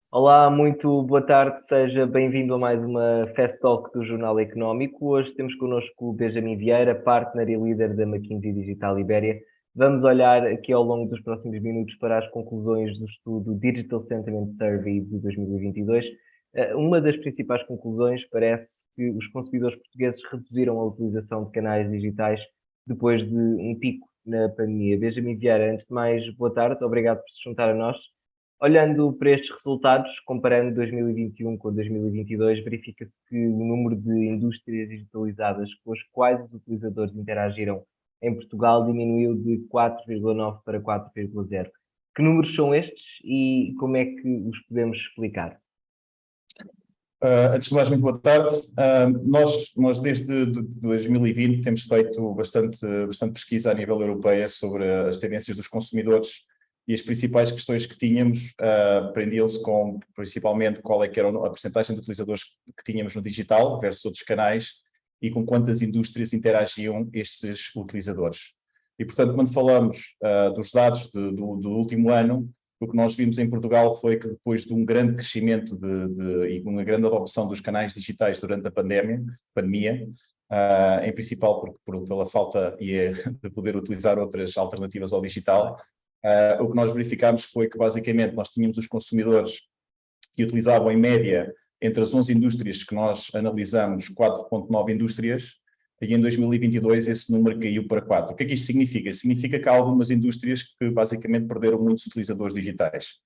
Olá, muito boa tarde, seja bem-vindo a mais uma Fast Talk do Jornal Económico. Hoje temos connosco o Benjamin Vieira, partner e líder da McKinsey Digital Ibéria. Vamos olhar aqui ao longo dos próximos minutos para as conclusões do estudo Digital Sentiment Survey de 2022. Uma das principais conclusões parece que os consumidores portugueses reduziram a utilização de canais digitais depois de um pico na pandemia. Benjamin Vieira, antes de mais, boa tarde, obrigado por se juntar a nós. Olhando para estes resultados, comparando 2021 com 2022, verifica-se que o número de indústrias digitalizadas com as quais os utilizadores interagiram em Portugal diminuiu de 4,9 para 4,0. Que números são estes e como é que os podemos explicar? Antes de mais, muito boa tarde. Nós desde 2020 temos feito bastante pesquisa a nível europeia sobre as tendências dos consumidores e as principais questões que tínhamos prendiam-se com, principalmente, qual é que era a percentagem de utilizadores que tínhamos no digital versus outros canais e com quantas indústrias interagiam estes utilizadores. E, portanto, quando falamos dos dados do último ano, o que nós vimos em Portugal foi que depois de um grande crescimento e uma grande adopção dos canais digitais durante a pandemia, em principal pela falta de poder utilizar outras alternativas ao digital, o que nós verificámos foi que basicamente nós tínhamos os consumidores que utilizavam em média entre as 11 indústrias que nós analisamos, 4,9 indústrias, e em 2022 esse número caiu para 4. O que é que isto significa? Significa que há algumas indústrias que basicamente perderam muitos utilizadores digitais.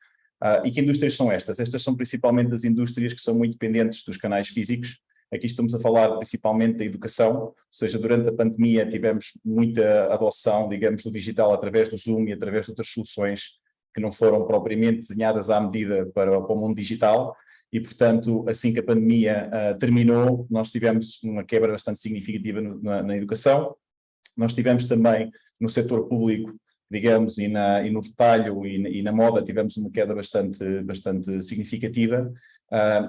E que indústrias são estas? Estas são principalmente as indústrias que são muito dependentes dos canais físicos. Aqui estamos a falar principalmente da educação, ou seja, durante a pandemia tivemos muita adoção, digamos, do digital através do Zoom e através de outras soluções que não foram propriamente desenhadas à medida para o mundo digital. E, portanto, assim que a pandemia terminou, nós tivemos uma quebra bastante significativa na educação. Nós tivemos também no setor público, digamos, e no retalho e na moda, tivemos uma queda bastante significativa.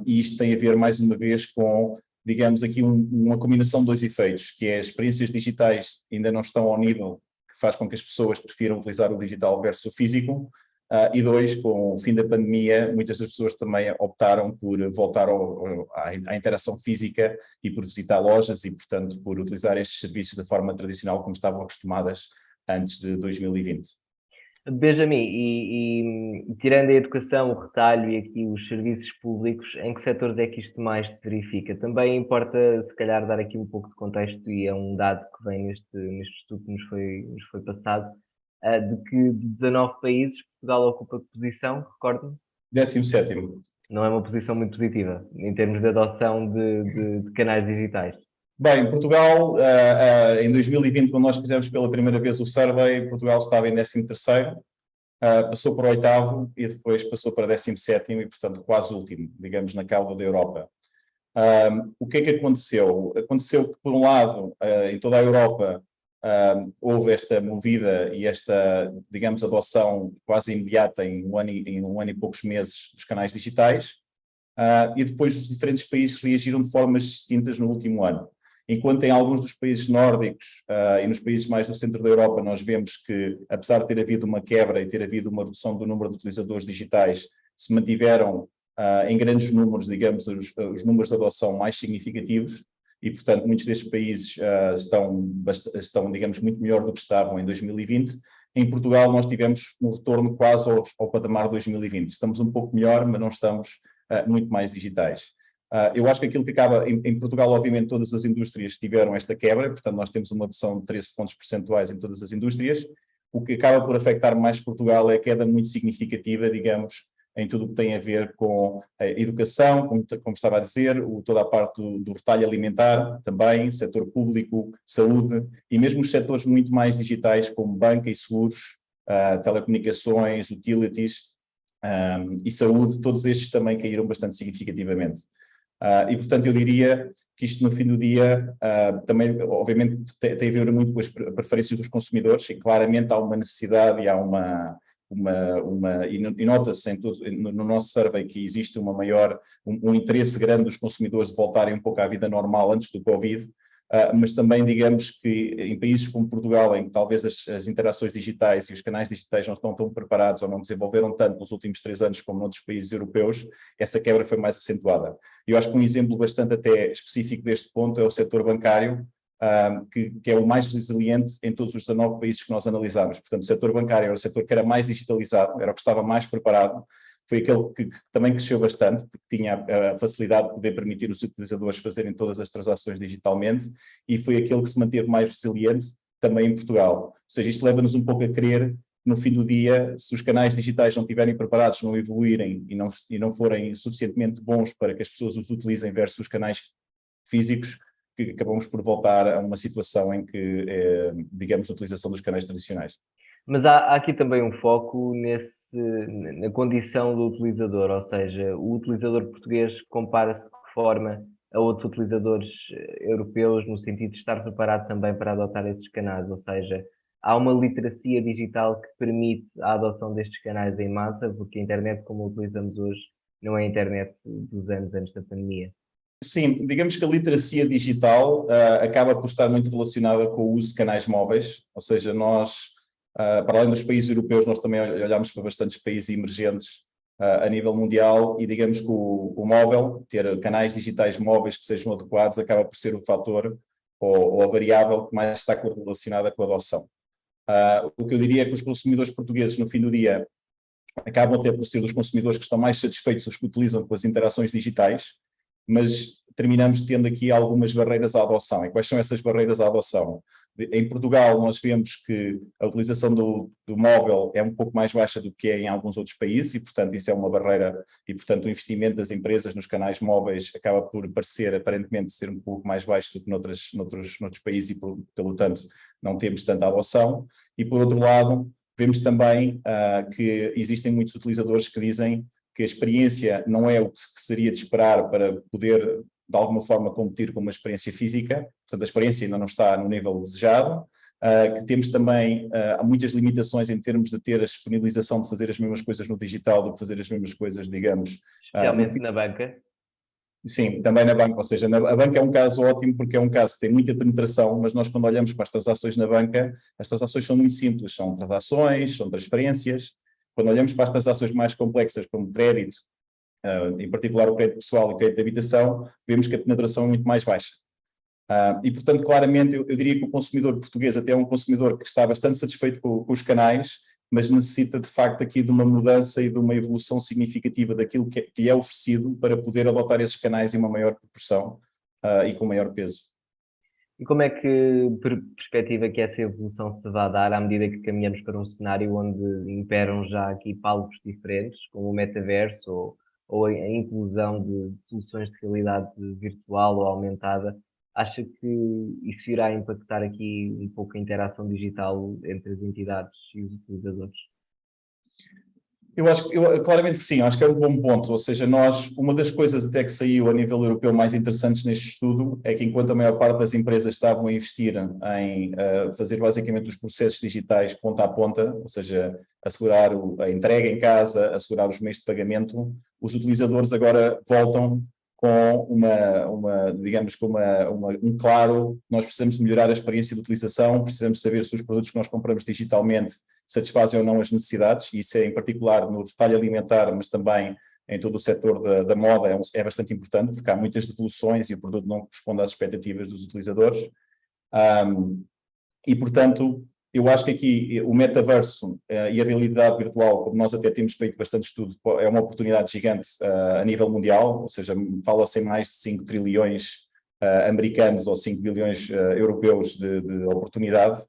E isto tem a ver, mais uma vez, com, digamos, aqui uma combinação de dois efeitos, que é as experiências digitais ainda não estão ao nível que faz com que as pessoas prefiram utilizar o digital versus o físico. E dois, com o fim da pandemia, muitas das pessoas também optaram por voltar à interação física e por visitar lojas e, portanto, por utilizar estes serviços da forma tradicional como estavam acostumadas antes de 2020. Benjamin, e tirando a educação, o retalho e aqui os serviços públicos, em que setores é que isto mais se verifica? Também importa, se calhar, dar aqui um pouco de contexto, e é um dado que vem neste estudo que nos foi passado, de que de 19 países, Portugal ocupa que posição, recordo-me? 17º. Não é uma posição muito positiva, em termos de adoção de canais digitais. Bem, Portugal, em 2020, quando nós fizemos pela primeira vez o survey, Portugal estava em 13º, passou para o 8º e depois passou para 17º e, portanto, quase último, digamos, na cauda da Europa. O que é que aconteceu? Aconteceu que, por um lado, em toda a Europa, houve esta movida e esta, digamos, adoção quase imediata em um ano e poucos meses dos canais digitais, e depois os diferentes países reagiram de formas distintas no último ano. Enquanto em alguns dos países nórdicos e nos países mais do centro da Europa nós vemos que, apesar de ter havido uma quebra e ter havido uma redução do número de utilizadores digitais, se mantiveram em grandes números, digamos, os números de adoção mais significativos e, portanto, muitos destes países estão, digamos, muito melhor do que estavam em 2020. Em Portugal nós tivemos um retorno quase ao patamar de 2020. Estamos um pouco melhor, mas não estamos muito mais digitais. Eu acho que aquilo que acaba, em Portugal, obviamente, todas as indústrias tiveram esta quebra, portanto, nós temos uma redução de 13 pontos percentuais em todas as indústrias. O que acaba por afetar mais Portugal é a queda muito significativa, digamos, em tudo o que tem a ver com a educação, como estava a dizer, toda a parte do retalho alimentar também, setor público, saúde, e mesmo os setores muito mais digitais, como banca e seguros, telecomunicações, utilities e saúde, todos estes também caíram bastante significativamente. E, portanto, eu diria que isto, no fim do dia, também, obviamente, tem a ver muito com as preferências dos consumidores e, claramente, há uma necessidade e há e nota-se no nosso survey que existe um interesse grande dos consumidores de voltarem um pouco à vida normal antes do Covid, mas também digamos que em países como Portugal, em que talvez as interações digitais e os canais digitais não estão tão preparados ou não desenvolveram tanto nos últimos 3 anos como noutros países europeus, essa quebra foi mais acentuada. Eu acho que um exemplo bastante até específico deste ponto é o setor bancário, que é o mais resiliente em todos os 19 países que nós analisamos. Portanto, o setor bancário era o setor que era mais digitalizado, era o que estava mais preparado, foi aquele que também cresceu bastante, porque tinha a facilidade de poder permitir os utilizadores fazerem todas as transações digitalmente, e foi aquele que se manteve mais resiliente também em Portugal. Ou seja, isto leva-nos um pouco a crer, no fim do dia, se os canais digitais não estiverem preparados, não evoluírem e não forem suficientemente bons para que as pessoas os utilizem versus os canais físicos, que acabamos por voltar a uma situação em que, digamos, a utilização dos canais tradicionais. Mas há aqui também um foco na condição do utilizador, ou seja, o utilizador português compara-se de que forma a outros utilizadores europeus, no sentido de estar preparado também para adotar esses canais, ou seja, há uma literacia digital que permite a adoção destes canais em massa, porque a internet como a utilizamos hoje não é a internet dos anos antes da pandemia. Sim, digamos que a literacia digital acaba por estar muito relacionada com o uso de canais móveis, ou seja, nós, para além dos países europeus, nós também olhamos para bastantes países emergentes a nível mundial e digamos que o móvel, ter canais digitais móveis que sejam adequados, acaba por ser o fator ou a variável que mais está correlacionada com a adoção. O que eu diria é que os consumidores portugueses, no fim do dia, acabam até por ser os consumidores que estão mais satisfeitos, os que utilizam com as interações digitais, mas terminamos tendo aqui algumas barreiras à adoção. E quais são essas barreiras à adoção? Em Portugal, nós vemos que a utilização do móvel é um pouco mais baixa do que é em alguns outros países e, portanto, isso é uma barreira e, portanto, o investimento das empresas nos canais móveis acaba por parecer, aparentemente, ser um pouco mais baixo do que noutros países e, pelo tanto, não temos tanta adoção. E, por outro lado, vemos também que existem muitos utilizadores que dizem que a experiência não é o que seria de esperar para poder, de alguma forma, competir com uma experiência física, portanto a experiência ainda não está no nível desejado, que temos também muitas limitações em termos de ter a disponibilização de fazer as mesmas coisas no digital do que fazer as mesmas coisas, digamos... Especialmente na banca. Sim, também na banca, ou seja, a banca é um caso ótimo porque é um caso que tem muita penetração, mas nós quando olhamos para as transações na banca, as transações são muito simples, são transações, são transferências. Quando olhamos para as transações mais complexas, como crédito, em particular o crédito pessoal e o crédito de habitação, vemos que a penetração é muito mais baixa. E, portanto, claramente, eu diria que o consumidor português até é um consumidor que está bastante satisfeito com os canais, mas necessita, de facto, aqui de uma mudança e de uma evolução significativa daquilo que lhe é oferecido para poder adotar esses canais em uma maior proporção e com maior peso. E como é que perspectiva que essa evolução se vai dar à medida que caminhamos para um cenário onde imperam já aqui palcos diferentes, como o metaverso ou a inclusão de soluções de realidade virtual ou aumentada? Acha que isso irá impactar aqui um pouco a interação digital entre as entidades e os utilizadores? Eu acho claramente que sim, acho que é um bom ponto, ou seja, uma das coisas até que saiu a nível europeu mais interessantes neste estudo é que enquanto a maior parte das empresas estavam a investir em fazer basicamente os processos digitais ponta a ponta, ou seja, assegurar a entrega em casa, assegurar os meios de pagamento, os utilizadores agora voltam com digamos, com um claro, nós precisamos melhorar a experiência de utilização, precisamos saber se os produtos que nós compramos digitalmente satisfazem ou não as necessidades, e isso é em particular no detalhe alimentar, mas também em todo o setor da moda é bastante importante, porque há muitas devoluções e o produto não corresponde às expectativas dos utilizadores. E, portanto, eu acho que aqui o metaverso e a realidade virtual, como nós até temos feito bastante estudo, é uma oportunidade gigante a nível mundial, ou seja, fala-se em mais de 5 trilhões americanos ou 5 bilhões europeus de oportunidade.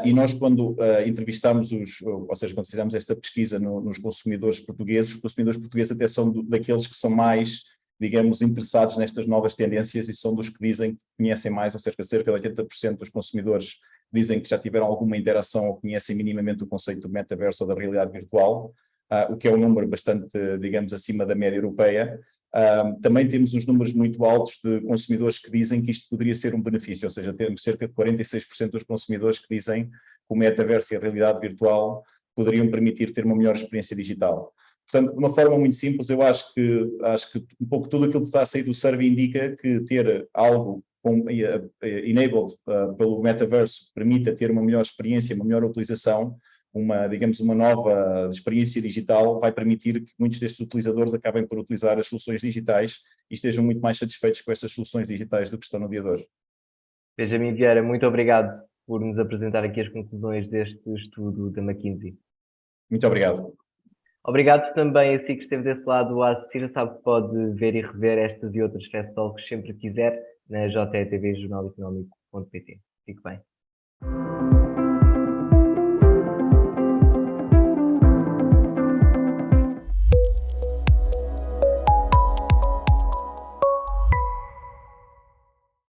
E nós, quando entrevistamos ou seja, quando fizemos esta pesquisa nos consumidores portugueses, os consumidores portugueses até são daqueles que são mais, digamos, interessados nestas novas tendências e são dos que dizem que conhecem mais, ou cerca de 80% dos consumidores dizem que já tiveram alguma interação ou conhecem minimamente o conceito do metaverso ou da realidade virtual, o que é um número bastante, digamos, acima da média europeia. Também temos uns números muito altos de consumidores que dizem que isto poderia ser um benefício, ou seja, temos cerca de 46% dos consumidores que dizem que o metaverso e a realidade virtual poderiam permitir ter uma melhor experiência digital. Portanto, de uma forma muito simples, eu acho que um pouco tudo aquilo que está a sair do survey indica que ter algo enabled pelo metaverso, permita ter uma melhor experiência, uma melhor utilização, digamos, uma nova experiência digital, vai permitir que muitos destes utilizadores acabem por utilizar as soluções digitais e estejam muito mais satisfeitos com estas soluções digitais do que estão no dia de hoje. Benjamin Vieira, muito obrigado por nos apresentar aqui as conclusões deste estudo da McKinsey. Muito obrigado. Obrigado também a si que esteve desse lado a assistir. Sabe que pode ver e rever estas e outras Fast Talks sempre que quiser na JTV Jornal Económico.pt. Fique bem.